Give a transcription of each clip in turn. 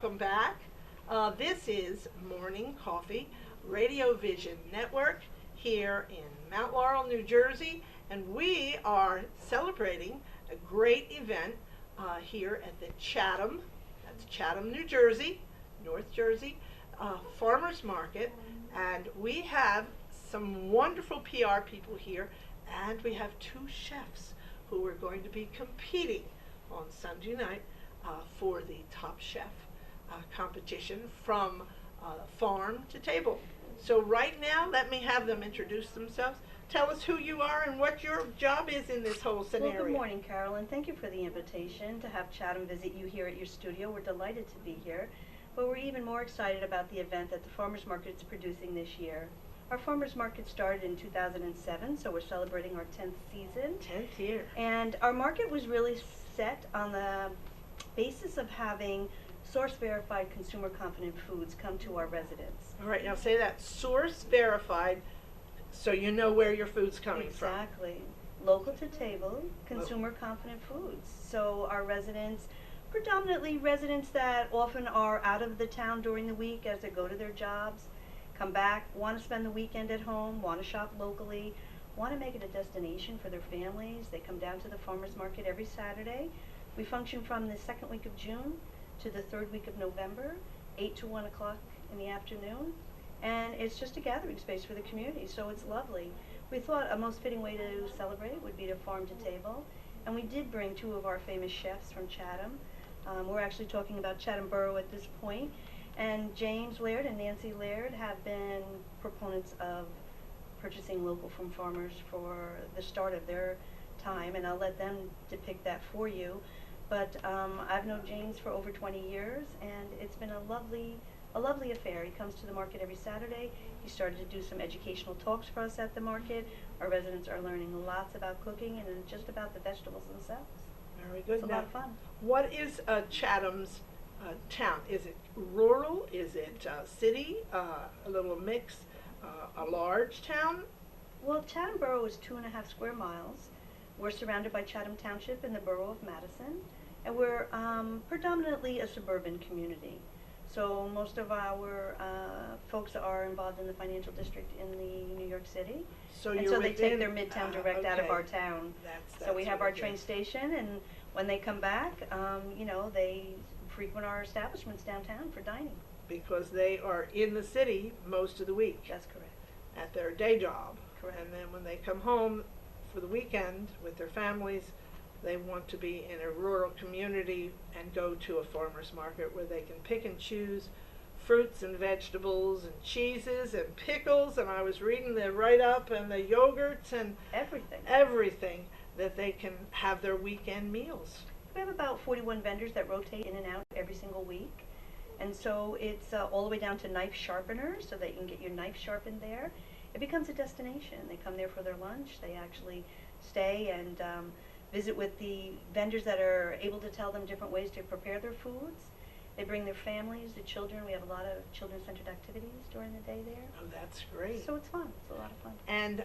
Welcome back. This is Morning Coffee Radio Vision Network here in Mount Laurel, New Jersey, and we are celebrating a great event here at the Chatham, that's Chatham, New Jersey, North Jersey, Farmers Market, and we have some wonderful PR people here, and we have two chefs who are going to be competing on Sunday night for the Top Chef competition from farm to table. So right now, let me have them introduce themselves. Tell us who you are and what your job is in this whole scenario. Well, good morning, Carole, and thank you for the invitation to have Chatham visit you here at your studio. We're delighted to be here, but we're even more excited about the event that the Farmers Market is producing this year. Our Farmers Market started in 2007, so we're celebrating our 10th season. 10th year. And our market was really set on the basis of having source-verified consumer confident foods come to our residents. All right, now say that, source verified, so you know where your food's coming from. Exactly. Local to table, consumer confident foods. So our residents, predominantly residents that often are out of the town during the week as they go to their jobs, come back, want to spend the weekend at home, want to shop locally, want to make it a destination for their families. They come down to the farmers market every Saturday. We function from the second week of June to the third week of November, 8 to 1 o'clock in the afternoon. And it's just a gathering space for the community, so it's lovely. We thought a most fitting way to celebrate would be to farm to table. And we did bring two of our famous chefs from Chatham. We're actually talking about Chatham Borough at this point. And James Laird and Nancy Laird have been proponents of purchasing local from farmers for the start of their time, and I'll let them depict that for you. But I've known James for over 20 years, and it's been a lovely affair. He comes to the market every Saturday. He started to do some educational talks for us at the market. Our residents are learning lots about cooking and just about the vegetables themselves. Very good. It's a lot of fun. What is Chatham's town? Is it rural? Is it city? A little mix? A large town? Well, Chatham Borough is 2.5 square miles. We're surrounded by Chatham Township in the borough of Madison, and we're predominantly a suburban community. So most of our folks are involved in the financial district in the New York City. So and you're so they within, take their midtown direct out of our town. That's so we have what our it train is. station, and when they come back, you know, they frequent our establishments downtown for dining. Because they are in the city most of the week That's correct. at their day job. Correct. And then when they come home for the weekend with their families, they want to be in a rural community and go to a farmer's market where they can pick and choose fruits and vegetables and cheeses and pickles, and I was reading the write-up, and the yogurts and everything that they can have their weekend meals. We have about 41 vendors that rotate in and out every single week. And so it's all the way down to knife sharpeners, so that you can get your knife sharpened there. It becomes a destination. They come there for their lunch. They actually stay and visit with the vendors that are able to tell them different ways to prepare their foods. They bring their families, the children. We have a lot of children-centered activities during the day there. Oh, that's great. So it's fun. It's a lot of fun. And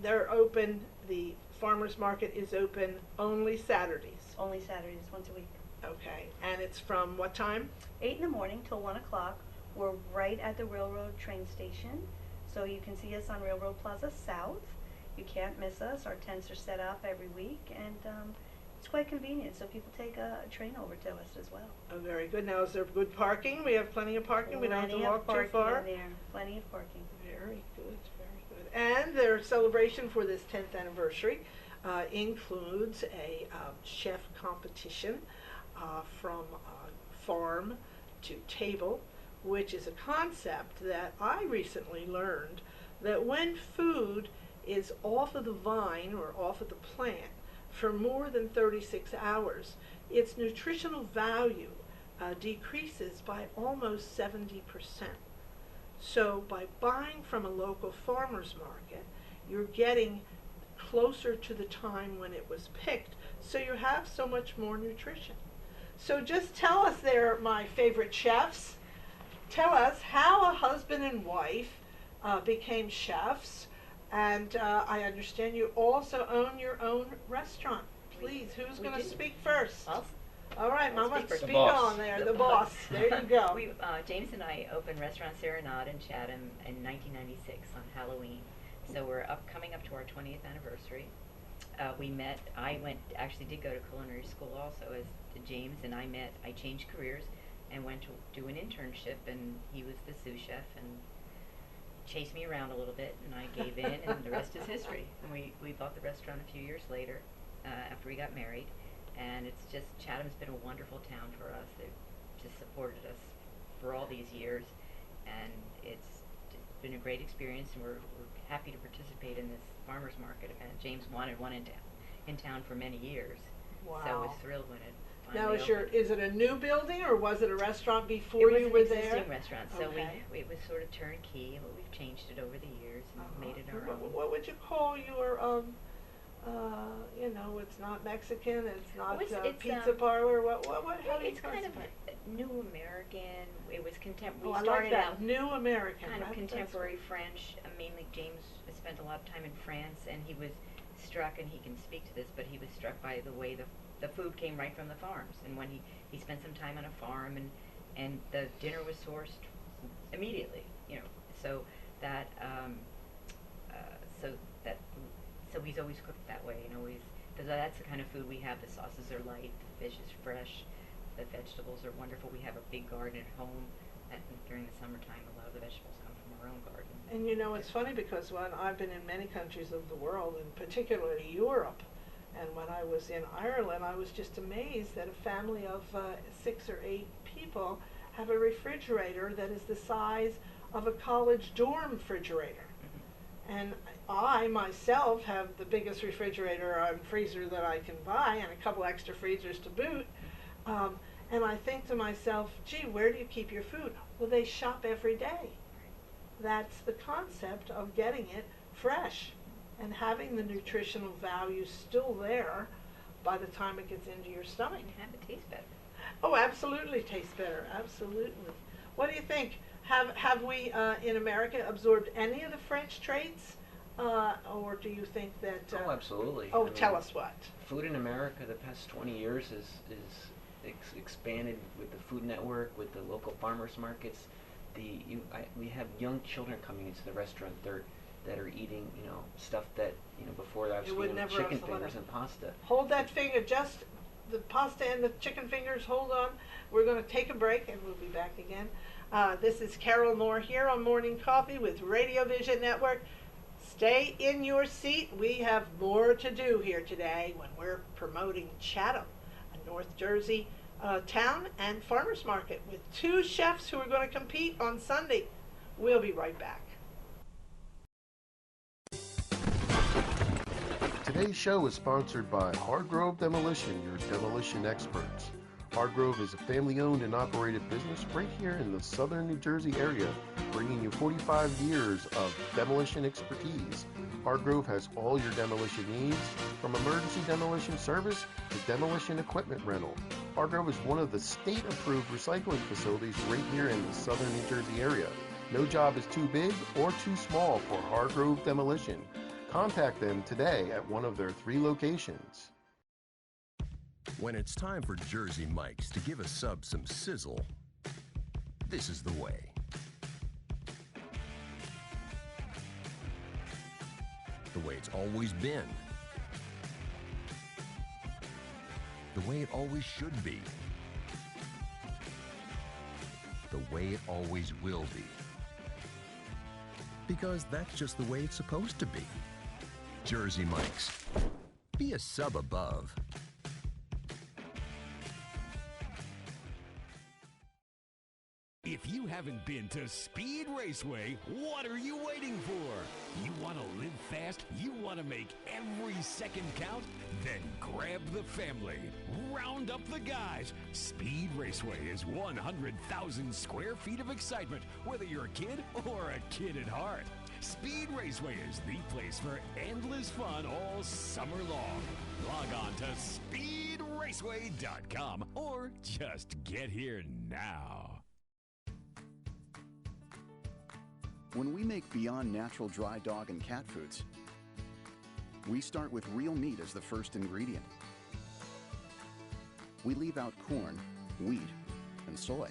they're open, the farmer's market is open only Saturdays. Only Saturdays, once a week. Okay, and it's from what time? 8 in the morning till 1 o'clock. We're right at the railroad train station. So you can see us on Railroad Plaza South. You can't miss us. Our tents are set up every week, and it's quite convenient. So people take a train over to us as well. Oh, very good. Now, is there good parking? We have plenty of parking. We don't have to walk too far. Plenty of parking in there. Plenty of parking. Very good, very good. And their celebration for this 10th anniversary includes a chef competition from farm to table, which is a concept that I recently learned, that when food is off of the vine or off of the plant for more than 36 hours, its nutritional value decreases by almost 70%. So by buying from a local farmer's market, you're getting closer to the time when it was picked, so you have so much more nutrition. So just tell us there, my favorite chefs, tell us how a husband and wife became chefs, and I understand you also own your own restaurant. Please, who's going to speak first? All right, I'll Mama, speak for speak boss. on there, the boss. There you go. James and I opened Restaurant Serenade in Chatham in 1996 on Halloween. So we're coming up to our 20th anniversary. Actually did go to culinary school also as did James, and I changed careers and went to do an internship, and he was the sous chef and chased me around a little bit, and I gave in, and the rest is history. And we bought the restaurant a few years later after we got married. And it's just, Chatham's been a wonderful town for us. They've just supported us for all these years, and it's been a great experience, and we're happy to participate in this farmers market event. James wanted one in town for many years. Wow. So I was thrilled when it Now, finally opened. is it a new building, or was it a restaurant before you were It was an there? existing restaurant, so Okay. it was sort of turnkey, but we've changed it over the years and made it our own. What would you call your, it's not Mexican, it's not It's, pizza parlor, how do you It's kind of classify it? new American. It was contemporary. Oh, We I like started that, out new American. kind of That's contemporary French. Mainly James spent a lot of time in France, and he was struck, and he can speak to this, but he was struck by the way the food came right from the farms. And when he spent some time on a farm, and the dinner was sourced immediately, so that so he's always cooked that way, that's the kind of food we have. The sauces are light, the fish is fresh, the vegetables are wonderful. We have a big garden at home, and during the summertime, a lot of the vegetables come from our own garden. And it's funny because when I've been in many countries of the world, and particularly Europe, and when I was in Ireland, I was just amazed that a family of 6 or 8 people have a refrigerator that is the size of a college dorm refrigerator. And I myself have the biggest refrigerator and freezer that I can buy, and a couple extra freezers to boot. And I think to myself, gee, where do you keep your food? Well, they shop every day. That's the concept of getting it fresh and having the nutritional value still there by the time it gets into your stomach. And have it taste better. Oh, absolutely tastes better, absolutely. What do you think? Have we in America absorbed any of the French traits, or do you think that? Oh, absolutely. Oh, tell us what. Food in America the past 20 years is expanded with the Food Network, with the local farmers markets. We have young children coming into the restaurant that are eating stuff that before that was chicken fingers and pasta. Hold that finger, just the pasta and the chicken fingers. Hold on. We're going to take a break, and we'll be back again. This is Carole Moore here on Morning Coffee with Radio Vision Network. Stay in your seat. We have more to do here today when we're promoting Chatham, a North Jersey town and farmers market with 2 chefs who are going to compete on Sunday. We'll be right back. Today's show is sponsored by Hargrove Demolition, your demolition experts. Hargrove is a family-owned and operated business right here in the southern New Jersey area, bringing you 45 years of demolition expertise. Hargrove has all your demolition needs, from emergency demolition service to demolition equipment rental. Hargrove is one of the state-approved recycling facilities right here in the southern New Jersey area. No job is too big or too small for Hargrove Demolition. Contact them today at one of their 3 locations. When it's time for Jersey Mike's to give a sub some sizzle, this is the way. The way it's always been. The way it always should be. The way it always will be. Because that's just the way it's supposed to be. Jersey Mike's. Be a sub above. If you haven't been to Speed Raceway, what are you waiting for? You want to live fast? You want to make every second count? Then grab the family. Round up the guys. Speed Raceway is 100,000 square feet of excitement, whether you're a kid or a kid at heart. Speed Raceway is the place for endless fun all summer long. Log on to speedraceway.com or just get here now. When we make Beyond Natural dry dog and cat foods, we start with real meat as the first ingredient. we leave out corn, wheat, and soy.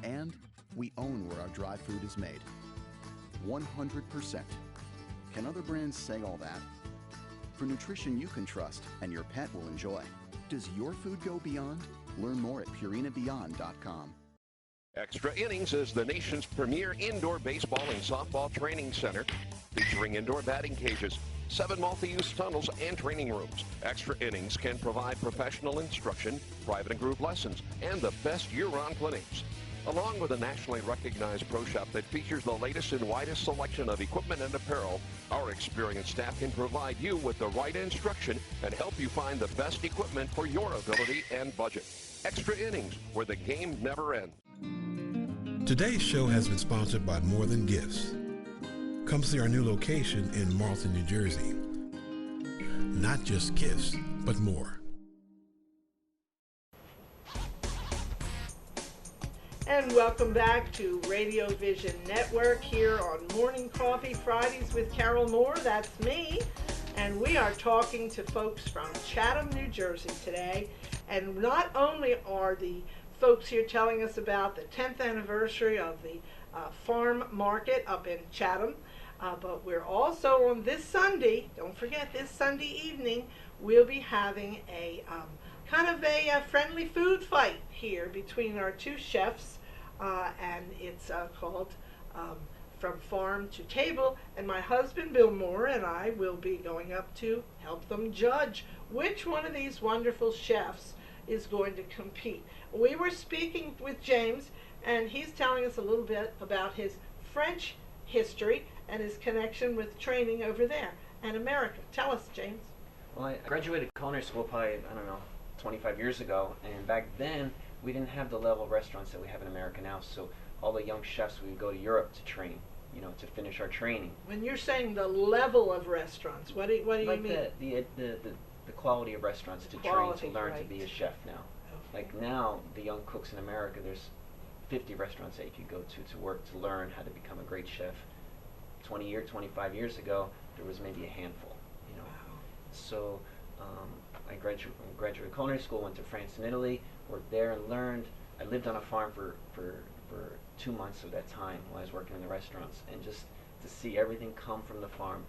And we own where our dry food is made. 100%. Can other brands say all that? For nutrition you can trust and your pet will enjoy. Does your food go beyond? Learn more at purinabeyond.com. Extra Innings is the nation's premier indoor baseball and softball training center, featuring indoor batting cages, 7 multi-use tunnels, and training rooms. Extra Innings can provide professional instruction, private and group lessons, and the best year-round clinics. Along with a nationally recognized pro shop that features the latest and widest selection of equipment and apparel, our experienced staff can provide you with the right instruction and help you find the best equipment for your ability and budget. Extra Innings, where the game never ends. Today's show has been sponsored by More Than Gifts. Come see our new location in Marlton, New Jersey. Not just gifts, but more. And welcome back to Radio Vision Network here on Morning Coffee Fridays with Carole Moore. That's me. And we are talking to folks from Chatham, New Jersey today. And not only are the folks here telling us about the 10th anniversary of the farm market up in Chatham, but we're also on this Sunday, don't forget this Sunday evening, we'll be having a kind of a friendly food fight here between our two chefs, and it's called From Farm to Table, and my husband Bill Moore and I will be going up to help them judge which one of these wonderful chefs is going to compete. We were speaking with James, and he's telling us a little bit about his French history and his connection with training over there and America. Tell us, James. Well, I graduated culinary school probably, 25 years ago, and back then we didn't have the level of restaurants that we have in America now, so all the young chefs, we would go to Europe to train, to finish our training. When you're saying the level of restaurants, what do you mean? Like the quality of restaurants to train, to learn to be a chef now. Okay. Like now, the young cooks in America, there's 50 restaurants that you could go to work, to learn how to become a great chef. 25 years ago, there was maybe a handful, Wow. So I graduated culinary school, went to France and Italy, worked there and learned. I lived on a farm for 2 months of that time while I was working in the restaurants, and just to see everything come from the farm,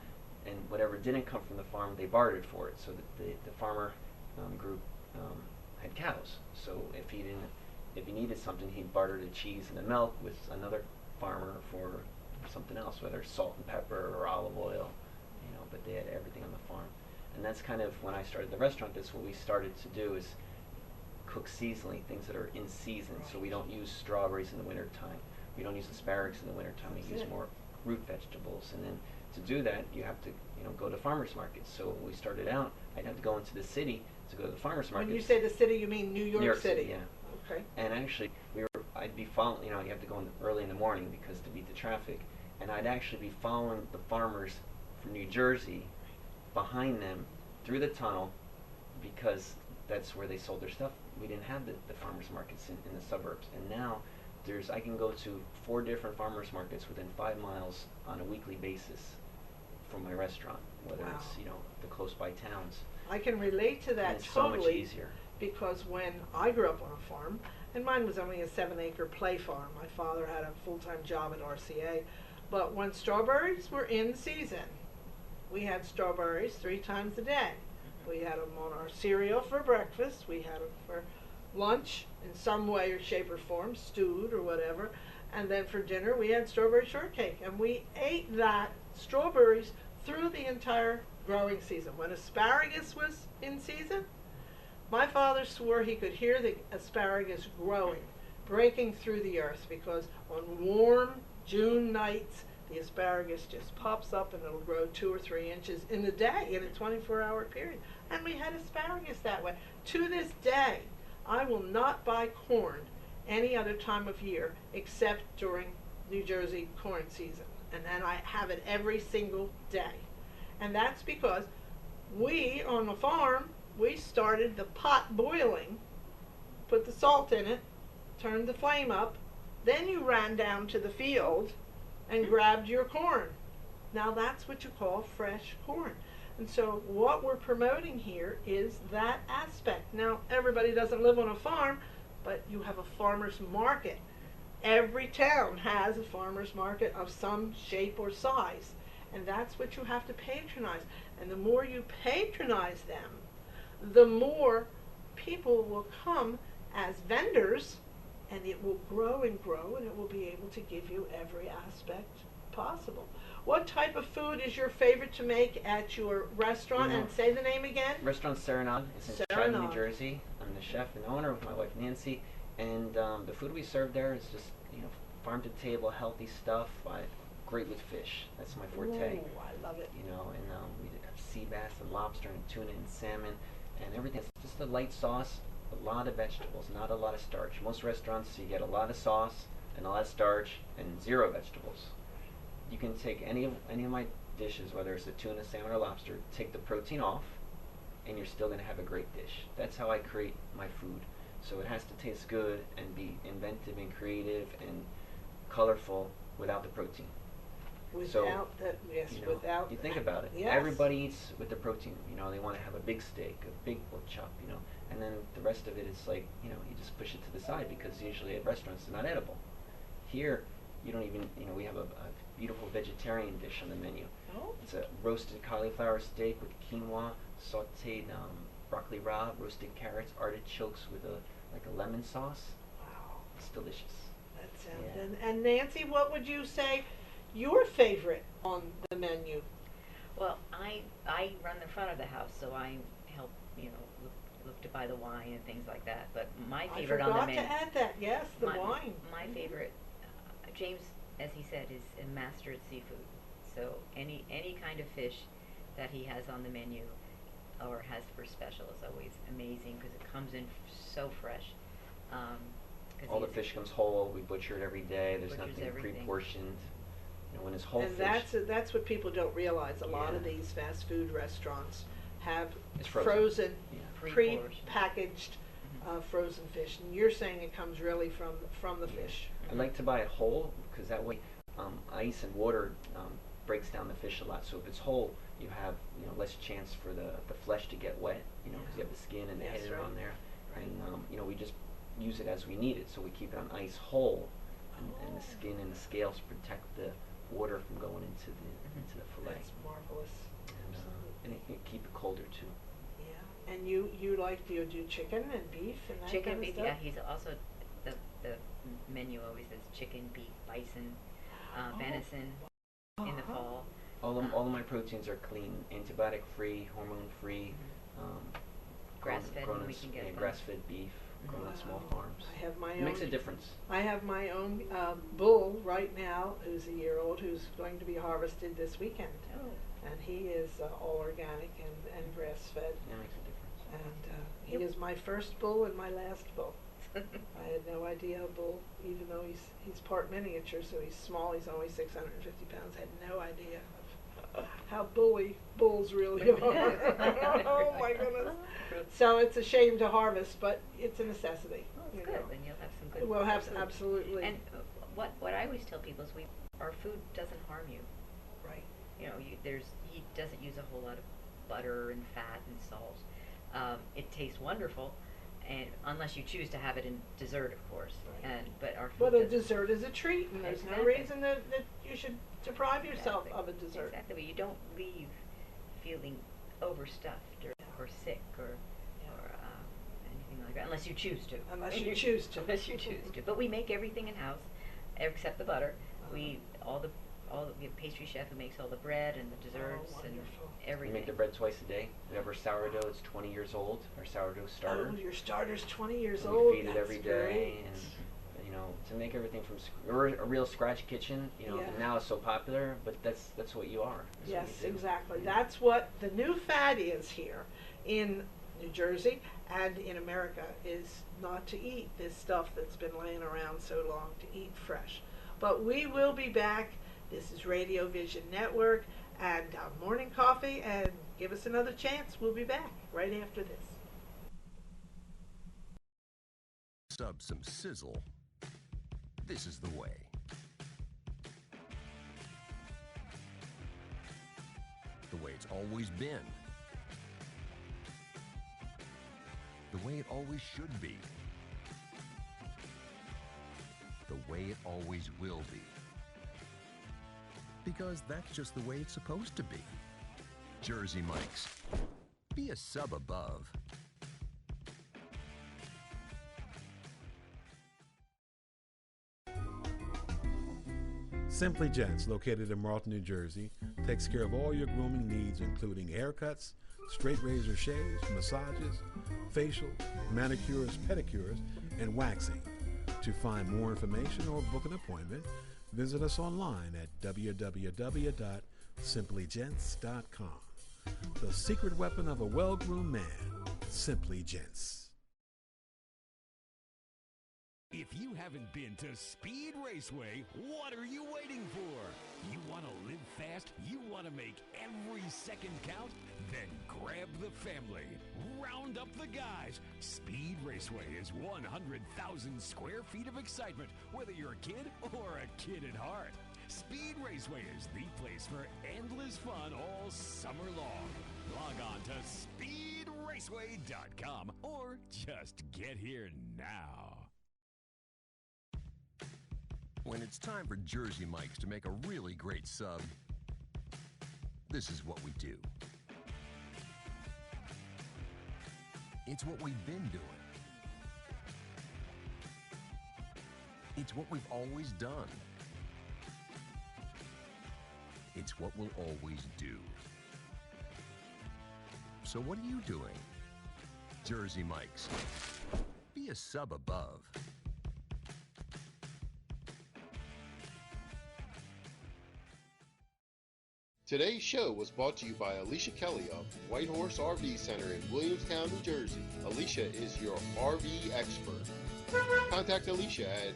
and whatever didn't come from the farm, they bartered for it. So the farmer group had cows, so if he needed something, he'd barter the cheese and the milk with another farmer for something else, whether salt and pepper or olive oil, but they had everything on the farm. And that's kind of when I started the restaurant. That's what we started to do, is cook seasonally, things that are in season. So we don't use strawberries in the winter time. We don't use asparagus in the winter time. We use more root vegetables. And then to do that, you have to go to farmers markets. So when we started out, I'd have to go into the city to go to the farmers markets. When you say the city, you mean New York City? Yeah. Okay. And actually, I'd be following, you have to go in early in the morning because to beat the traffic. And I'd actually be following the farmers from New Jersey behind them through the tunnel, because that's where they sold their stuff. We didn't have the farmers markets in the suburbs. And now I can go to 4 different farmers markets within 5 miles on a weekly basis from my restaurant, whether it's, the close by towns. I can relate to that And it's totally. so much easier. Because when I grew up on a farm, and mine was only a 7-acre play farm, my father had a full-time job at RCA, but when strawberries were in season, we had strawberries 3 times a day. We had them on our cereal for breakfast, we had them for lunch in some way or shape or form, stewed or whatever, and then for dinner we had strawberry shortcake, and we ate that strawberries through the entire growing season. When asparagus was in season, my father swore he could hear the asparagus growing, breaking through the earth, because on warm June nights, the asparagus just pops up and it'll grow 2 or 3 inches in a day, in a 24-hour period. And we had asparagus that way. To this day, I will not buy corn any other time of year except during New Jersey corn season. And I have it every single day. And that's because we, on the farm, we started the pot boiling, put the salt in it, turned the flame up, then you ran down to the field and grabbed your corn. Now that's what you call fresh corn. And so what we're promoting here is that aspect. Now, everybody doesn't live on a farm, but you have a farmer's market. Every town has a farmer's market of some shape or size, and that's what you have to patronize. And the more you patronize them, the more people will come as vendors, and it will grow and grow, and it will be able to give you every aspect possible. What type of food is your favorite to make at your restaurant? You know, And say the name again. Restaurant Serenade. It's in Chatham, New Jersey. I'm the chef and owner with my wife Nancy, and the food we serve there is just farm to table, healthy stuff. Great with fish. That's my forte. Ooh, I love it. And we have sea bass and lobster and tuna and salmon and everything. It's just a light sauce, a lot of vegetables, not a lot of starch. Most restaurants you get a lot of sauce and a lot of starch and zero vegetables. You can take any of my dishes, whether it's a tuna, salmon, or lobster, take the protein off, and you're still going to have a great dish. That's how I create my food. So it has to taste good and be inventive and creative and colorful without the protein. Without that, yes, without. You think about it. Yes. Everybody eats with the protein. They want to have a big steak, a big pork chop, and then the rest of it is like, you just push it to the side because usually at restaurants it's not edible. Here, you don't even, we have a beautiful vegetarian dish on the menu. Oh. It's a roasted cauliflower steak with quinoa, sauteed broccoli rabe, roasted carrots, artichokes with a lemon sauce. Wow. It's delicious. That sounds. Yeah. And Nancy, what would you say your favorite on the menu? Well, I run the front of the house, so I help, look to buy the wine and things like that. But my favorite on the menu. I forgot to add that. Yes, the wine. My favorite, James, as he said, is a master at seafood. So any kind of fish that he has on the menu or has for special is always amazing because it comes in so fresh. All the fish comes whole. We butcher it every day. There's Butchers nothing everything. pre-portioned. When it's whole And fish. that's what people don't realize. A lot of Yeah. these fast food restaurants have It's frozen. Yeah. pre-packaged frozen fish, and you're saying it comes really from the fish. I like to buy it whole because that way ice and water breaks down the fish a lot. So if it's whole, you have less chance for the flesh to get wet. Because you have the skin and the Yes, head right. on there, and we just use it as we need it. So we keep it on ice whole, and the skin and the scales protect the water from going into the fillet. That's marvelous. And it can keep it colder too. Yeah. And you do you do chicken and beef and that Chicken, kind of beef, stuff? yeah. He's also the menu always says chicken, beef, bison, venison in the fall. All of my proteins are clean, antibiotic free, hormone free. Grass-fed, we can get them. Grass-fed beef, grown on small farms. I have my It own. makes a difference. I have my own bull right now, who's a year old, who's going to be harvested this weekend. Oh. And he is all organic and grass-fed. It makes a difference. And he is my first bull and my last bull. I had no idea a bull, even though he's part miniature, so he's small, he's only 650 pounds, had no idea of how bulls really are. Oh my goodness. So it's a shame to harvest, but it's a necessity. Well, it's good. Then you'll have some good. We'll have food. absolutely. And what I always tell people is our food doesn't harm you. Right. He doesn't use a whole lot of butter and fat and salt. It tastes wonderful, and unless you choose to have it in dessert, of course. Right. But our food. But a doesn't. dessert is a treat, and there's no Exactly. reason that you should deprive yourself of a dessert. Exactly. But you don't leave feeling overstuffed or sick or anything like that, unless you choose to. Unless you choose to. Unless you choose to. But we make everything in house, except the butter. We have pastry chef who makes all the bread and the desserts and wonderful. We everything. make the bread twice a day. We have our sourdough. It's 20 years old. Our sourdough starter. Oh, your starter's 20 years And old. we feed it That's every day, great. and to make everything from we're a real scratch kitchen. Yeah. And now it's so popular, but that's what you are. That's Yes, what you do. exactly. Yeah. That's what the new fad is here in New Jersey and in America, is not to eat this stuff that's been laying around so long, to eat fresh. But we will be back. This is Radio Vision Network and Morning Coffee, and give us another chance. We'll be back right after this. Sub some sizzle. This is the way. the way it's always been. The way it always should be. The way it always will be. Because that's just the way it's supposed to be. Jersey Mike's. Be a sub above. Simply Gents, located in Marlton, New Jersey, takes care of all your grooming needs, including haircuts, straight razor shaves, massages, facials, manicures, pedicures, and waxing. To find more information or book an appointment, visit us online at www.simplygents.com. The secret weapon of a well-groomed man, Simply Gents. If you haven't been to Speed Raceway, what are you waiting for? You want to live fast? You want to make every second count? Then grab the family. Round up the guys. Speed Raceway is 100,000 square feet of excitement, whether you're a kid or a kid at heart. Speed Raceway is the place for endless fun all summer long. Log on to speedraceway.com or just get here now. When it's time for Jersey Mike's to make a really great sub, this is what we do. It's what we've been doing. It's what we've always done. It's what we'll always do. So what are you doing? Jersey Mike's. Be a sub above. Today's show was brought to you by Alicia Kelly of White Horse RV Center in Williamstown, New Jersey. Alicia is your RV expert. Contact Alicia at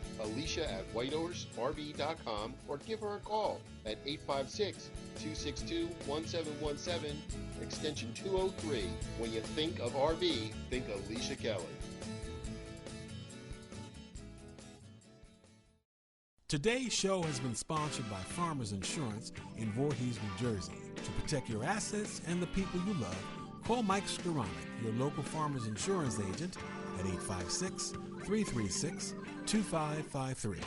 whitehorserv.com or give her a call at 856-262-1717, extension 203. When you think of RV, think Alicia Kelly. Today's show has been sponsored by Farmers Insurance in Voorhees, New Jersey. To protect your assets and the people you love, call Mike Skoranek, your local Farmers Insurance agent, at 856-336-2553.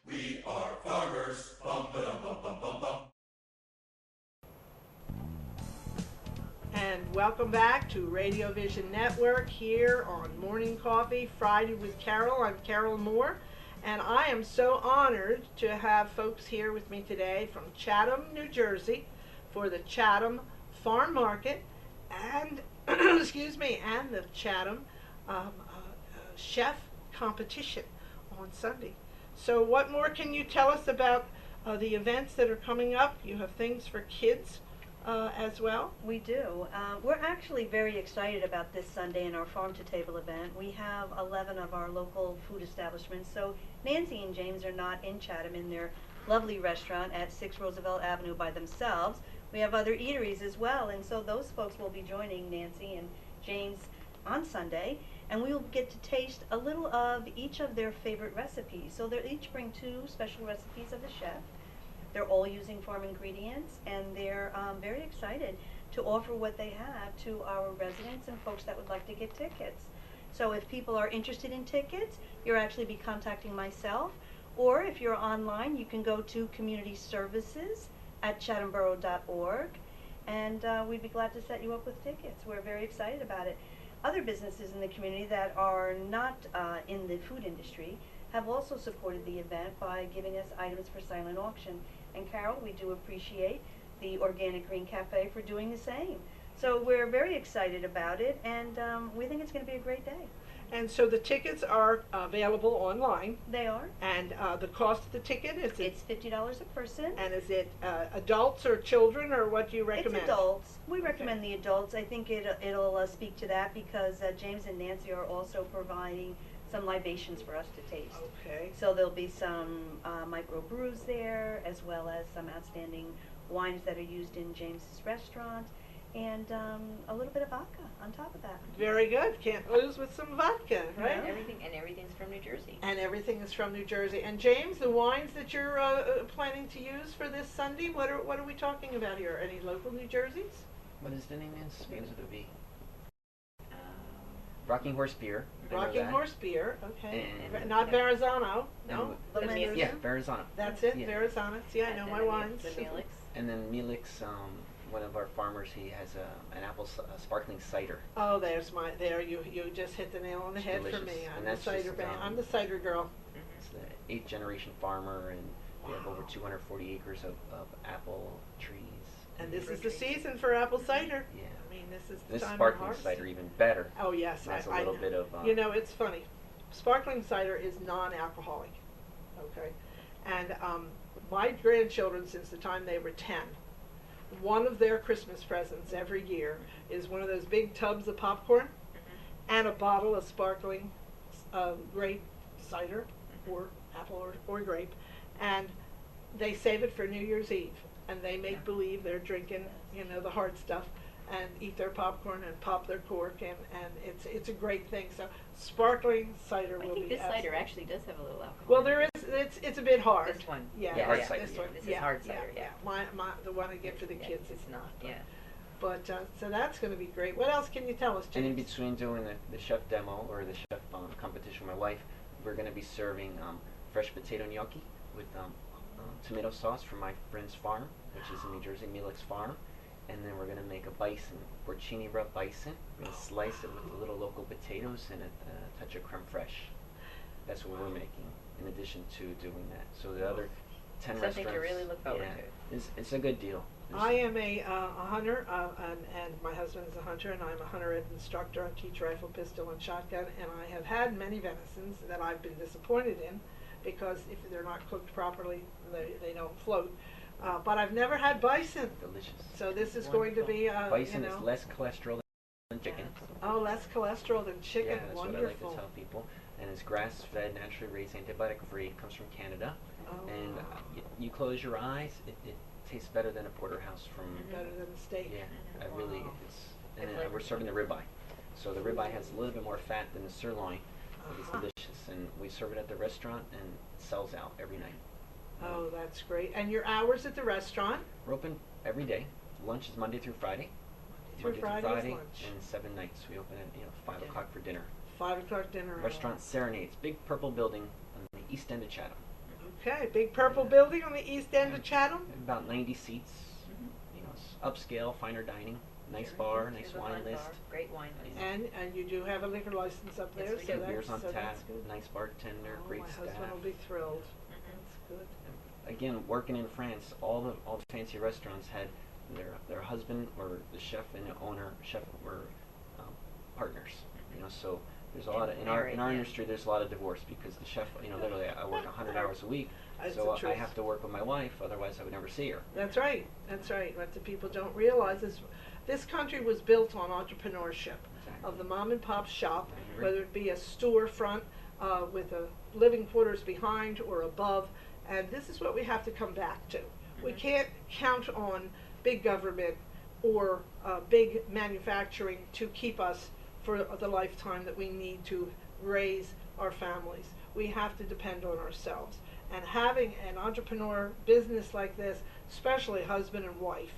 We are farmers. Bum, ba-dum, bum, bum, bum, bum. And welcome back to Radio Vision Network here on Morning Coffee, Friday with Carole. I'm Carole Moore. And I am so honored to have folks here with me today from Chatham, New Jersey, for the Chatham Farm Market and, excuse me, and the Chatham Chef Competition on Sunday. So what more can you tell us about the events that are coming up? You have things for kids as well? We do. We're actually very excited about this Sunday in our Farm to Table event. We have 11 of our local food establishments. So Nancy and James are not in Chatham in their lovely restaurant at 6 Roosevelt Avenue by themselves. We have other eateries as well, and so those folks will be joining Nancy and James on Sunday, and we will get to taste a little of each of their favorite recipes. So they'll each bring 2 special recipes of the chef. They're all using farm ingredients, and they're very excited to offer what they have to our residents and folks that would like to get tickets. So if people are interested in tickets, you'll actually be contacting myself, or if you're online, you can go to Community Services at chathamborough.org, and we'd be glad to set you up with tickets. We're very excited about it. Other businesses in the community that are not in the food industry have also supported the event by giving us items for silent auction. And Carole, we do appreciate the Organic Green Cafe for doing the same. So we're very excited about it, and we think it's going to be a great day. And so the tickets are available online. They are. And the cost of the ticket is it's $50 a person. And is it adults or children, or what do you recommend? It's adults. We recommend the adults. I think it'll speak to that because James and Nancy are also providing some libations for us to taste. Okay. So there'll be some microbrews there, as well as some outstanding wines that are used in James's restaurant. and a little bit of vodka on top of that. Very good. Can't lose with some vodka, right? And everything's from New Jersey. And everything is from New Jersey. And James, the wines that you're planning to use for this Sunday, what are we talking about here? Any local New Jerseys? What is the name? Begins with a V. Rocking Horse Beer. I know Rocking that. Horse Beer, okay. And- Not Verrazano, And no? yeah, Verrazano. That's it, Yeah. Verrazano. See, I know my wines. The Melix. And then Melix, one of our farmers, he has an apple sparkling cider. Oh, you just hit the nail on the head for delicious. me. And that's just, I'm the cider girl. It's the 8th generation farmer, and we have over 240 acres of apple trees. And this is the season for apple cider. Yeah. I mean, this is the This time of sparkling harvest. cider even better. Oh yes, Has I a little know. bit of. You know, it's funny. Sparkling cider is non-alcoholic, okay? And my grandchildren, since the time they were 10, one of their Christmas presents every year is one of those big tubs of popcorn and a bottle of sparkling grape cider, or apple or grape, and they save it for New Year's Eve, and they make believe they're drinking, you know, the hard stuff, and eat their popcorn and pop their cork, and it's a great thing. So sparkling cider I will think be this cider absolute- actually does have a little alcohol. Well, in there it. is. It's a bit hard. This one. Yeah, Yeah, hard yeah, cider, this yeah. one. This is yeah, hard yeah, cider, yeah. the one I get for the Yeah, kids it's is not, but, yeah. But so that's going to be great. What else can you tell us, And in James? between doing the chef demo or the chef competition with my wife, we're going to be serving fresh potato gnocchi with tomato sauce from my friend's farm, which is in New Jersey, Melix Farm. And then we're going to make a bison, porcini rub bison. We're going to slice it with the little local potatoes and a touch of creme fraiche. That's what we're making, in addition to doing that. So the other 10 Something restaurants. to really look forward to. It's a good deal. I am a hunter, and my husband is a hunter, and I'm a hunter ed instructor. I teach rifle, pistol, and shotgun, and I have had many venisons that I've been disappointed in, because if they're not cooked properly, they don't float. But I've never had bison. Delicious. So this is going to be, Bison you know, is less cholesterol than chicken. Oh, less cholesterol than chicken. Yeah, that's Wonderful. what I like to tell people. And it's grass-fed, naturally raised, antibiotic-free. It comes from Canada. Oh, And wow. you close your eyes, it tastes better than a porterhouse from. Better than the steak. Yeah, I really. Wow. And then we're serving the ribeye, so the ribeye has a little bit more fat than the sirloin, but it's delicious. And we serve it at the restaurant, and it sells out every night. Oh, that's great. And your hours at the restaurant? We're open every day. Lunch is Monday through Friday. Through Friday is lunch. And 7 nights. We open at 5 o'clock for dinner. 5 o'clock dinner. Restaurant Serenades, big purple building on the east end of Chatham. Okay, big purple building on the east end of Chatham. About 90 seats. You know, it's upscale, finer dining, nice bar, nice There's a wine list. bar, great wine list. And you do have a liquor license up Yes, there, we so do. that's Beers on so tap, that's good. nice bartender, Oh, great my staff. husband will be thrilled. That's good. Again, working in France, all the fancy restaurants had their husband or the chef and the owner chef were partners. You know, so there's a lot of in our industry. There's a lot of divorce because the chef, you know, literally I work 100 hours a week, That's so the truth. I have to work with my wife. Otherwise, I would never see her. That's right. That's right. What the people don't realize is this country was built on entrepreneurship of the mom and pop shop, whether it be a storefront with a living quarters behind or above. And this is what we have to come back to. We can't count on big government or big manufacturing to keep us for the lifetime that we need to raise our families. We have to depend on ourselves. And having an entrepreneur business like this, especially husband and wife,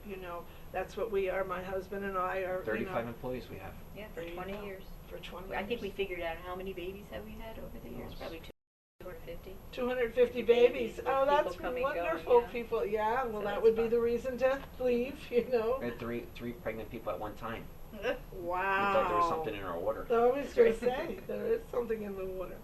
you know, that's what we are. My husband and I are. 35 employees we have. Yeah, for There you 20 go. years. For 20 I think years. we figured out how many babies have we had over the years. Probably 250. 250 babies babies. with Oh, that's people coming and going, wonderful. yeah. People, yeah. Well, So that that's would be fun. the reason to leave, you know. We had three pregnant people at one time. Wow. We thought there was something in our water. I was going to say, there is something in the water.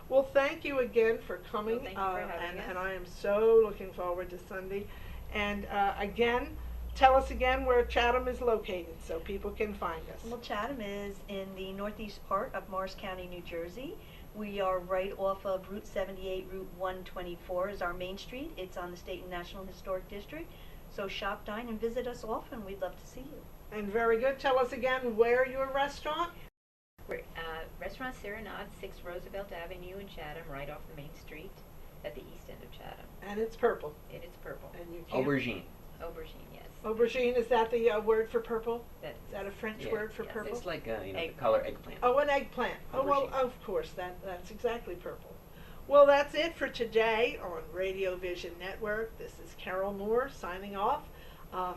Well, thank you again for coming. Well, thank you for having us. And I am so looking forward to Sunday. And again, tell us again where Chatham is located so people can find us. Well, Chatham is in the northeast part of Morris County, New Jersey. We are right off of Route 78, Route 124 is our main street. It's on the State and National Historic District. So shop, dine, and visit us often. We'd love to see you. And very good. Tell us again where your restaurant? We're, Restaurant Serenade, 6 Roosevelt Avenue in Chatham, right off the main street at the east end of Chatham. And it's purple. It is purple. And you can't. Aubergine. Aubergine, yes. Aubergine, is that the word for purple? That's Is that a French Yeah, word for yes. purple? It's like the Egg. color eggplant. Oh, an eggplant. Oh, well, Aubergine. of course, that's exactly purple. Well, that's it for today on Radio Vision Network. This is Carole Moore signing off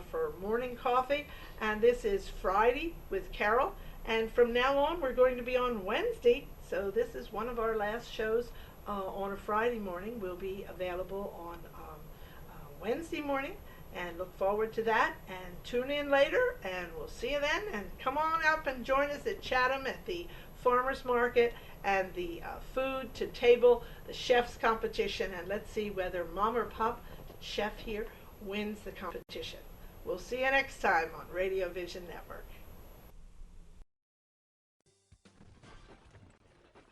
for Morning Coffee, and this is Friday with Carole. And from now on, we're going to be on Wednesday, so this is one of our last shows on a Friday morning. We'll be available on Wednesday morning, and look forward to that. And tune in later, and we'll see you then. And come on up and join us at Chatham at the Farmers Market and the food to table, the chef's competition, and let's see whether Mom or Pop, chef here, wins the competition. We'll see you next time on Radio Vision Network.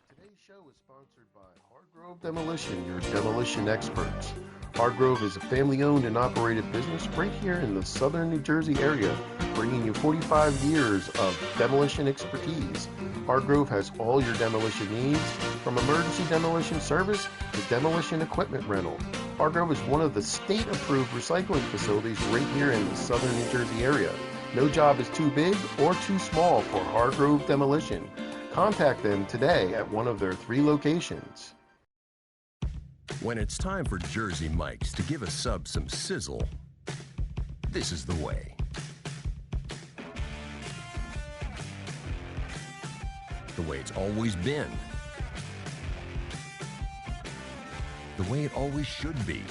Today's show is sponsored by Hargrove Demolition, your demolition experts. Hargrove is a family-owned and operated business right here in the southern New Jersey area, bringing you 45 years of demolition expertise. Hargrove has all your demolition needs, from emergency demolition service to demolition equipment rental. Hargrove is one of the state-approved recycling facilities right here in the southern New Jersey area. No job is too big or too small for Hargrove Demolition. Contact them today at one of their 3 locations. When it's time for Jersey Mike's to give a sub some sizzle, this is the way. The way it's always been. The way it always should be.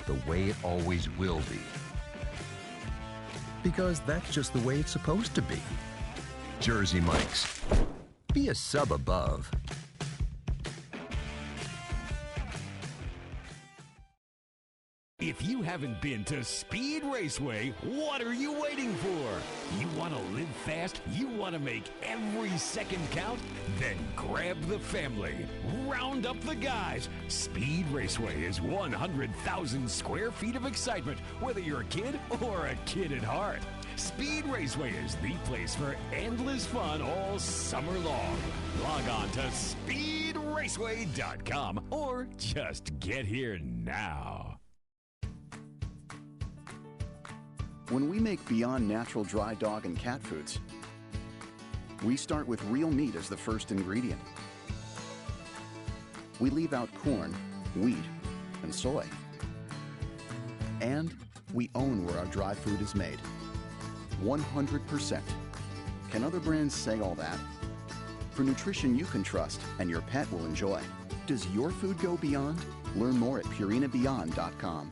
The way it always will be. Because that's just the way it's supposed to be. Jersey Mike's. Be a sub above. If you haven't been to Speed Raceway, what are you waiting for? You want to live fast? You want to make every second count? Then grab the family. Round up the guys. Speed Raceway is 100,000 square feet of excitement, whether you're a kid or a kid at heart. Speed Raceway is the place for endless fun all summer long. Log on to speedraceway.com or just get here now. When we make Beyond Natural dry dog and cat foods, we start with real meat as the first ingredient. We leave out corn, wheat, and soy. And we own where our dry food is made. 100%. Can other brands say all that? For nutrition you can trust and your pet will enjoy. Does your food go beyond? Learn more at purinabeyond.com.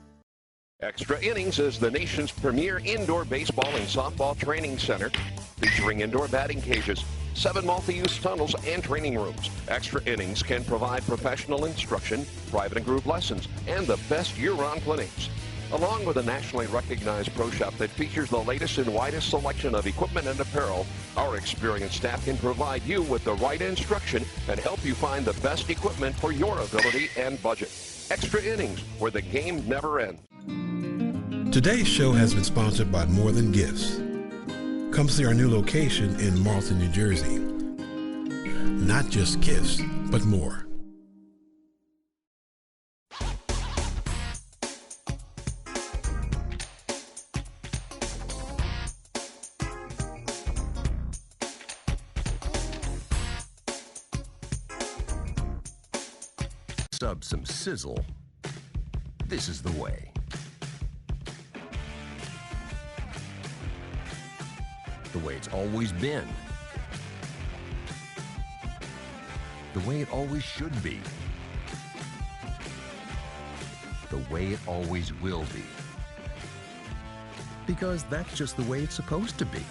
Extra Innings is the nation's premier indoor baseball and softball training center, featuring indoor batting cages, 7 multi-use tunnels, and training rooms. Extra Innings can provide professional instruction, private and group lessons, and the best year-round clinics. Along with a nationally recognized pro shop that features the latest and widest selection of equipment and apparel, our experienced staff can provide you with the right instruction and help you find the best equipment for your ability and budget. Extra Innings, where the game never ends. Today's show has been sponsored by More Than Gifts. Come see our new location in Marlton, New Jersey. Not just gifts, but more. Sub some sizzle. This is the way. The way it's always been. The way it always should be. The way it always will be. Because that's just the way it's supposed to be.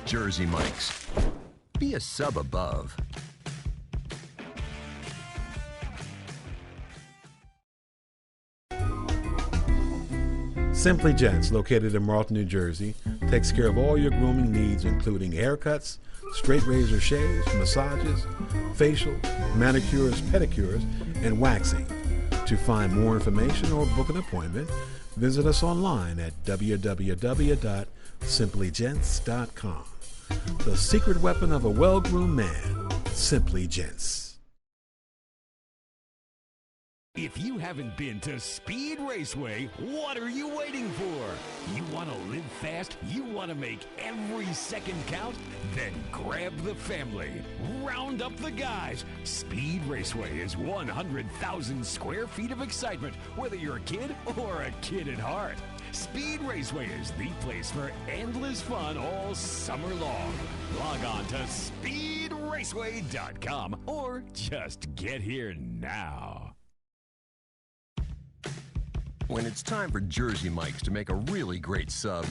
Jersey Mike's. Be a sub above. Simply Gents, located in Marlton, New Jersey, takes care of all your grooming needs, including haircuts, straight razor shaves, massages, facial, manicures, pedicures, and waxing. To find more information or book an appointment, visit us online at www.simplygents.com. The secret weapon of a well-groomed man, Simply Gents. If you haven't been to Speed Raceway, what are you waiting for? You want to live fast? You want to make every second count? Then grab the family. Round up the guys. Speed Raceway is 100,000 square feet of excitement, whether you're a kid or a kid at heart. Speed Raceway is the place for endless fun all summer long. Log on to speedraceway.com or just get here now. When it's time for Jersey Mike's to make a really great sub,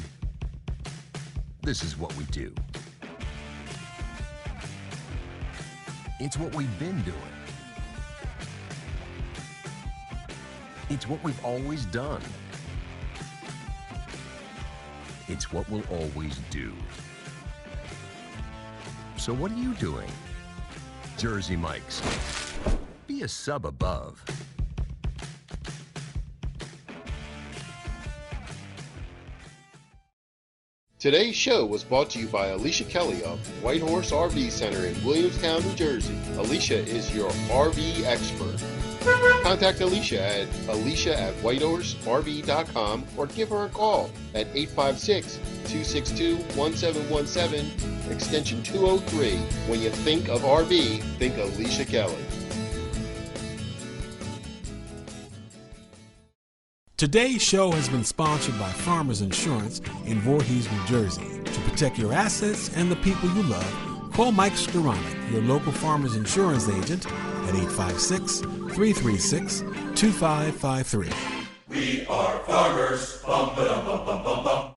this is what we do. It's what we've been doing. It's what we've always done. It's what we'll always do. So what are you doing? Jersey Mike's. Be a sub above. Today's show was brought to you by Alicia Kelly of White Horse RV Center in Williamstown, New Jersey. Alicia is your RV expert. Contact Alicia at whitehorserv.com or give her a call at 856-262-1717, extension 203. When you think of RV, think Alicia Kelly. Today's show has been sponsored by Farmers Insurance in Voorhees, New Jersey. To protect your assets and the people you love, call Mike Skoranek, your local Farmers Insurance agent, at 856-336-2553. We are farmers. Bum, ba, dum, bum, bum, bum, bum.